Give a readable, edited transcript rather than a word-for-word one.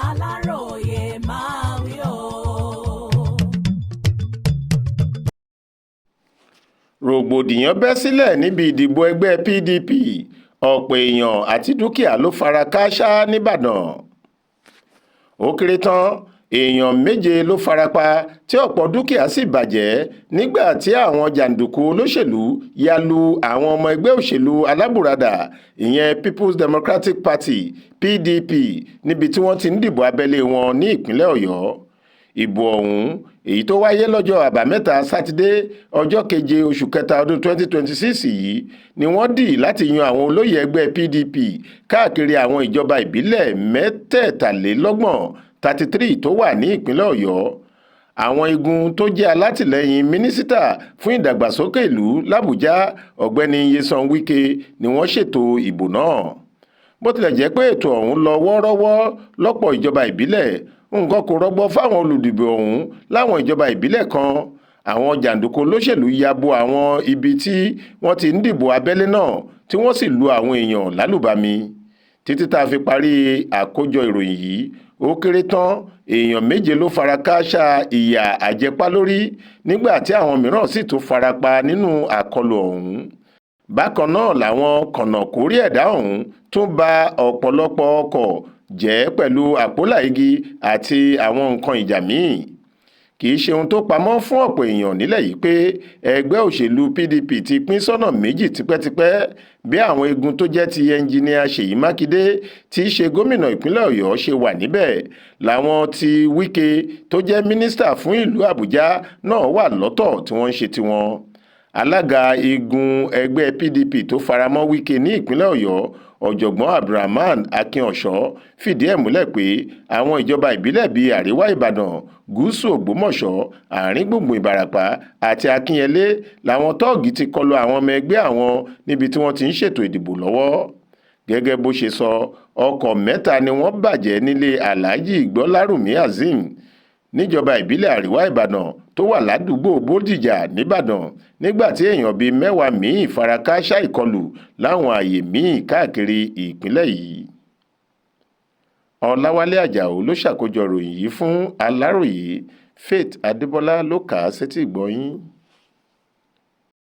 Aláròyé máa wí o. Rògbòdìyàn bẹ́ sílẹ̀ níbi ìdìbò ẹgbẹ́ PDP, ọ̀pọ̀ èèyàn àti dúkìá ló fara kááṣá nìbàdàn. Ó kéré tán èèyàn 7 ló farapa tí ọ̀pọ̀ dúkìá sì bàjẹ́ nígbà tí àwọn jàǹdùkú olóṣèlú ya lu àwọn ọmọ ẹgbẹ́ òṣèlú alábùradà ìyẹn People's Democratic Party PDP níbi tí wọ́n ti ń dìbò abẹ́lé wọn ní ìpínlẹ̀ Ọ̀yọ́. Ìbò ọ̀hún èyí tó wáyé lọ́jọ́ àbámẹ́ta sátidé ọjọ́ 7 oṣù kẹta ọdún 2026 yìí ni wọ́n dì láti yan àwọn olóyè ẹgbẹ́ PDP káàkiri àwọn ìjọba ìbílẹ̀ 33 tó wà ní ìpínlẹ̀ Ọ̀yọ́. Àwọn igun tó jẹ́ alátìlẹyìn mínísítà fún ìdàgbàsókè ìlú l'Àbújá ọ̀gbẹ́ni Nyesom Wike ni wọ́n ṣètò ìbò náà. Bó tilẹ̀ jẹ́ pé ètò ọ̀hún lọ wọ́ọ́rọ́wọ́ lọ́pọ̀ ìjọba ìbílẹ̀, nǹkan kò rọgbọ fáwọn olùdìbò ọ̀hún láwọn ìjọba ìbílẹ̀ kan. Àwọn jàǹdùkú olóṣèlú ya bo àwọn ibi tí wọ́n ti ń dìbò abẹ́lé náà tí wọ́n sì lu àwọn èèyàn lálùbami. Títí tá a fi parí àkójọ ìròyìn yìí, ó kéré tán èèyàn 7 ló fara kááṣá ìyà àjẹpá lórí nígbà tí àwọn mìíràn sì tún farapa nínú àkọlù ọ̀hún. Bákan náà làwọn kànáńkórí ẹ̀dá ọ̀hún tún ba ọ̀pọ̀lọpọ̀ ọkọ̀ jẹ́ pẹ̀lú àpólà igi àti àwọn nǹkan ìjà míì. Kì í ṣe ohun tó pamọ́ fún ọ̀pọ̀ èèyàn nílẹ̀ yìí pé ẹgbẹ́ òṣèlú PDP ti pín sọ́nà méjì tipẹ́tipẹ́ bí àwọn igun tó jẹ́ ti ẹnjiníà Ṣèyí Mákindé tí í ṣe gómìnà ìpínlẹ̀ Ọ̀yọ́ ṣe wà níbẹ̀, làwọn ti Wike tó jẹ́ mínísítà fún ìlú Àbújá náà wà lọ́tọ̀ tí wọ́n ń ṣe tiwọn. Alága igun ẹgbẹ́ PDP tó faramọ́ Wike ní ìpínlẹ̀ Ọ̀yọ́, ọ̀jọ̀gbọ́n Abdulrahman Akínọ̀ṣọ́ fìdí ẹ̀ múlẹ̀ pé àwọn ìjọba ìbílẹ̀ bíi Àríwá Ìbàdàn, Gúúsù Ògbómọ̀ṣọ́, Àárín gbùngbùn Ìbàràpá àti Akínyẹlé làwọn tọ́ọ̀gì ti kọlu àwọn ọmọ ẹgbẹ́ àwọn níbi tí wọ́n ti ń ṣètò ìdìbò lọ́wọ́. Gẹ́gẹ́ bó ṣe sọ, ọkọ̀ 3 ni wọ́n bàjẹ́ nílé Alhaji Gbọ́lárùmí Azeem níjọba ìbílẹ̀ Àríwá Ìbàdàn tó wà ládùúgbò Bódìjà nìbàdàn, nígbà tí èèyàn bíi 10 míì fara kááṣá ìkọlù láwọn ààyè míì káàkiri ìpínlẹ̀ yìí. Ọláwálé Àjàó ló ṣàkójọ ìròyìn yìí fún Aláròyé. Faith Adébọlá ló kà á sétí ìgbọ́ yín.